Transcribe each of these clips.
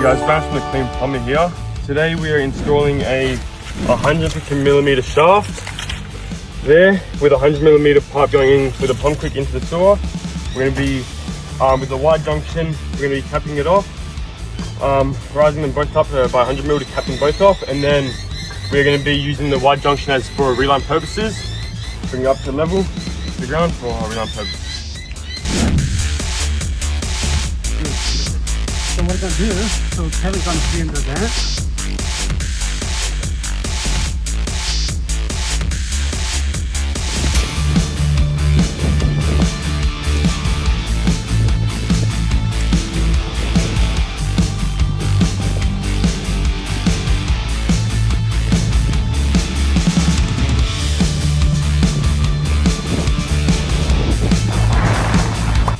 Guys, Bash from the Clean Plumber here. Today we are installing a 150mm shaft there with a 100mm pipe going in with a pump quick into the sewer. We're going to be, with the wide junction, we're going to be capping it off, rising them both up by 100mm to cap them both off, and then we're going to be using the wide junction as for reline purposes, bring it up to level to the ground for reline purposes. So what I'm going to do, so Kevin's going to be into that.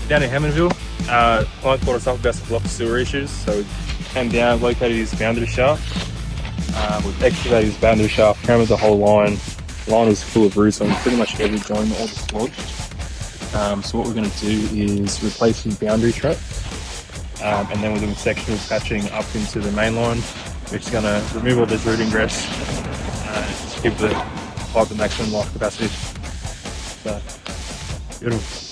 Down in Hammondville, client called us up about some block sewer issues, so we came down, located his boundary shaft. We've excavated his boundary shaft, hammered the whole line. The line was full of roots on pretty much every joint, all dislodged. So what we're going to do is replace his boundary trap, and then we're doing sectional patching up into the main line, which is going to remove all this root ingress and give the pipe the maximum life capacity. So, beautiful.